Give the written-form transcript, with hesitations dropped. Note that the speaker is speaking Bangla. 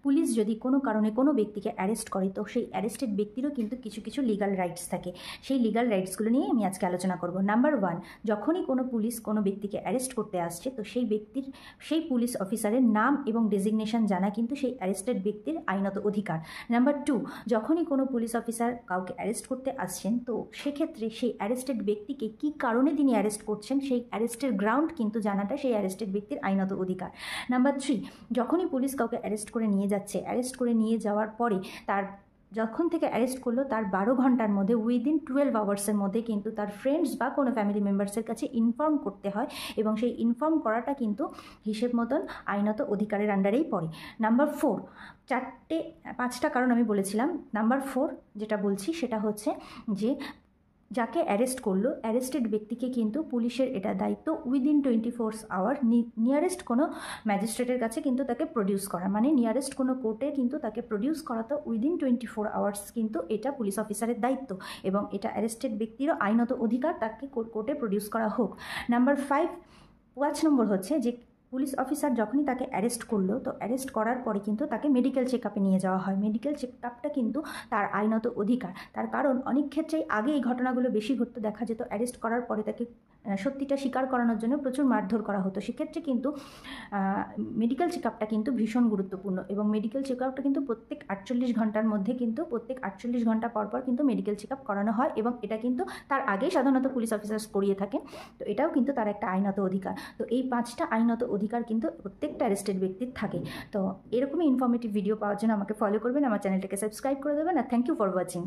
পুলিশ যদি কোনো কারণে কোনো ব্যক্তিকে অ্যারেস্ট করে তো সেই অ্যারেস্টেড ব্যক্তিরও কিন্তু কিছু কিছু লিগাল রাইটস থাকে। সেই লিগাল রাইটসগুলো নিয়ে আমি আজকে আলোচনা করব। নাম্বার 1, যখনই কোনো পুলিশ কোনো ব্যক্তিকে অ্যারেস্ট করতে আসছে তো সেই পুলিশ অফিসারের নাম এবং ডেজিগনেশন জানা কিন্তু সেই অ্যারেস্টেড ব্যক্তির আইনত অধিকার। নাম্বার 2, যখনই কোনো পুলিশ অফিসার কাউকে অ্যারেস্ট করতে আসছেন তো সেক্ষেত্রে সেই অ্যারেস্টেড ব্যক্তিকে কী কারণে তিনি অ্যারেস্ট করছেন সেই অ্যারেস্টের গ্রাউন্ড কিন্তু জানাটা সেই অ্যারেস্টেড ব্যক্তির আইনত অধিকার। নাম্বার 3, যখনই পুলিশ কাউকে অ্যারেস্ট করে নিয়ে যাচ্ছে, অ্যারেস্ট করে নিয়ে যাওয়ার পরে তার যখন থেকে অ্যারেস্ট করলো তার 12 ঘন্টার মধ্যে উইদিন 12 আওয়ার্সের মধ্যে কিন্তু তার ফ্রেন্ডস বা কোনো ফ্যামিলি মেম্বার্সের কাছে ইনফর্ম করতে হয় এবং সেই ইনফর্ম করাটা কিন্তু হিসেব মতন আইনত অধিকারের আন্ডারেই পড়ে। নাম্বার 4, 5টা কারণ আমি বলেছিলাম। নাম্বার 4 যেটা বলছি সেটা হচ্ছে যে যাকে অ্যারেস্ট করলো অ্যারেস্টেড ব্যক্তিকে কিন্তু পুলিশের এটা দায়িত্ব উইদিন 24 আওয়ার নিয়ারেস্ট কোনো ম্যাজিস্ট্রেটের কাছে কিন্তু তাকে প্রডিউস করা, মানে নিয়ারেস্ট কোনো কোর্টে কিন্তু তাকে প্রডিউস করা। তো উইদিন 24 আওয়ার্স কিন্তু এটা পুলিশ অফিসারের দায়িত্ব এবং এটা অ্যারেস্টেড ব্যক্তিরও আইনত অধিকার তাকে কোর্টে প্রডিউস করা হোক। নাম্বার 5 নম্বর হচ্ছে যে পুলিশ অফিসার যখনই তাকে অ্যারেস্ট করলো তো অ্যারেস্ট করার পরে কিন্তু তাকে মেডিকেল চেক আপে নিয়ে যাওয়া হয়। মেডিকেল চেক আপটা কিন্তু তার আইনত অধিকার। তার কারণ অনেক ক্ষেত্রেই আগে এই ঘটনাগুলো বেশি ঘটতে দেখা যেত, অ্যারেস্ট করার পরে তাকে সত্যিটা স্বীকার করানোর জন্য প্রচুর মারধর করা হতো। সেক্ষেত্রে কিন্তু মেডিকেল চেক আপটা কিন্তু ভীষণ গুরুত্বপূর্ণ এবং মেডিকেল চেক আপটা কিন্তু প্রত্যেক 48 ঘন্টার মধ্যে কিন্তু প্রত্যেক 48 ঘন্টা পর পর কিন্তু মেডিকেল চেক আপ করানো হয় এবং এটা কিন্তু তার আগেই সাধারণত পুলিশ অফিসার্স করিয়ে থাকেন। তো এটাও কিন্তু তার একটা আইনত অধিকার। তো এই 5টা আইনত অধিকার কিন্তু প্রত্যেকটা অ্যারেস্টেড ব্যক্তির থাকে। তো এরকমই ইনফরমেটিভ ভিডিও পাওয়ার জন্য আমাকে ফলো করবেন, আমার চ্যানেলটাকে সাবস্ক্রাইব করে দেবেন। আর থ্যাংক ইউ ফর ওয়াচিং।